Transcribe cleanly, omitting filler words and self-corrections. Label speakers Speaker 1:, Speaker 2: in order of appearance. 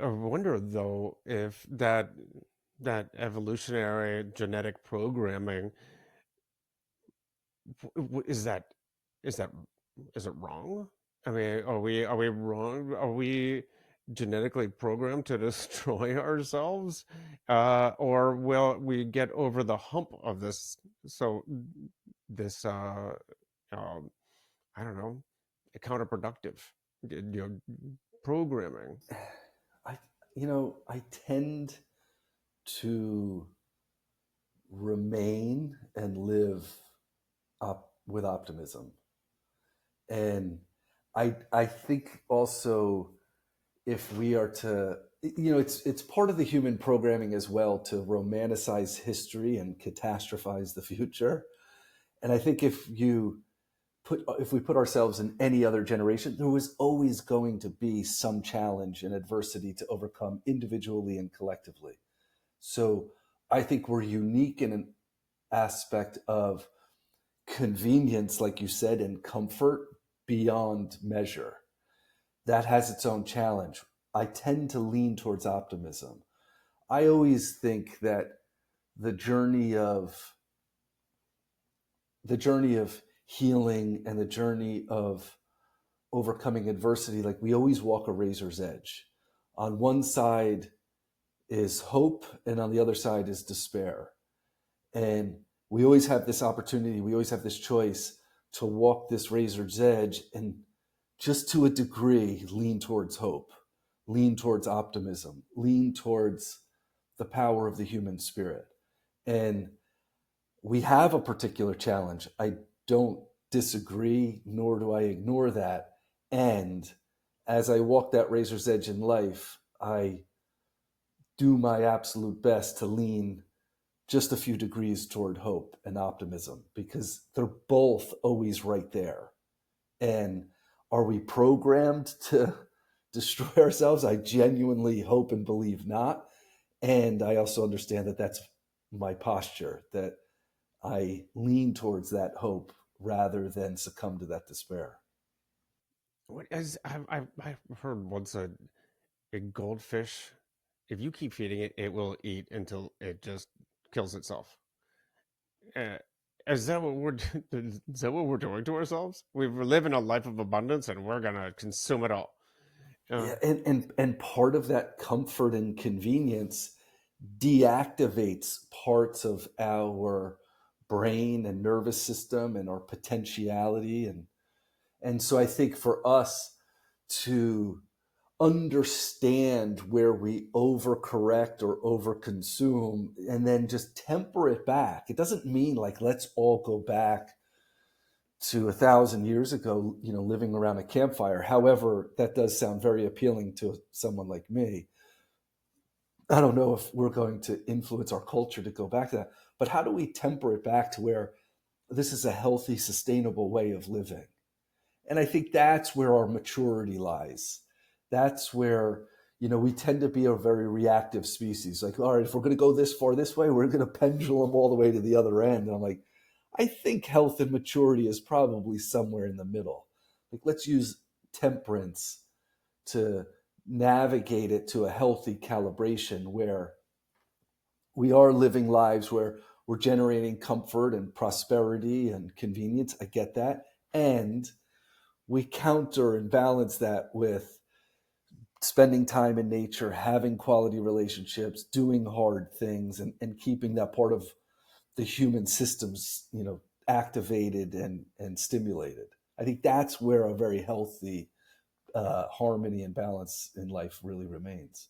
Speaker 1: I wonder though if that evolutionary genetic programming is is that is it wrong? I mean, are we wrong? Are we genetically programmed to destroy ourselves, or will we get over the hump of this? So this um, I don't know, counterproductive, programming.
Speaker 2: I, I tend to remain and live with optimism. And I think also, if we are to, it's part of the human programming as well to romanticize history and catastrophize the future. And I think if we put ourselves in any other generation, there was always going to be some challenge and adversity to overcome individually and collectively. So I think we're unique in an aspect of convenience, like you said, and comfort beyond measure. That has its own challenge. I tend to lean towards optimism. I always think that the journey of the journey of healing and the journey of overcoming adversity, like we always walk a razor's edge. On one side is hope, and on the other side is despair. And we always have this opportunity, we always have this choice to walk this razor's edge and just to a degree lean towards hope, lean towards optimism, lean towards the power of the human spirit. And we have a particular challenge. I don't disagree, nor do I ignore that. And as I walk that razor's edge in life, I do my absolute best to lean just a few degrees toward hope and optimism because they're both always right there. And are we programmed to destroy ourselves? I genuinely hope and believe not. And I also understand that that's my posture, that I lean towards that hope rather than succumb to that despair.
Speaker 1: What is I've heard once a goldfish, if you keep feeding it, it will eat until it just kills itself. Uh, is that what we're is that what we're doing to ourselves? We live in a life of abundance, and we're gonna consume it all. Uh,
Speaker 2: Yeah, and part of that comfort and convenience deactivates parts of our brain and nervous system and our potentiality, and so I think for us to understand where we overcorrect or overconsume and then just temper it back. It doesn't mean like let's all go back to 1,000 years ago, living around a campfire. However, that does sound very appealing to someone like me. I don't know if we're going to influence our culture to go back to that, but how do we temper it back to where this is a healthy, sustainable way of living? And I think that's where our maturity lies. That's where, we tend to be a very reactive species. Like, all right, if we're going to go this far this way, we're going to pendulum all the way to the other end. And I'm like, I think health and maturity is probably somewhere in the middle. Like, let's use temperance to navigate it to a healthy calibration where we are living lives where we're generating comfort and prosperity and convenience. I get that. And we counter and balance that with spending time in nature, having quality relationships, doing hard things, and keeping that part of the human systems, activated and stimulated. I think that's where a very healthy harmony and balance in life really remains.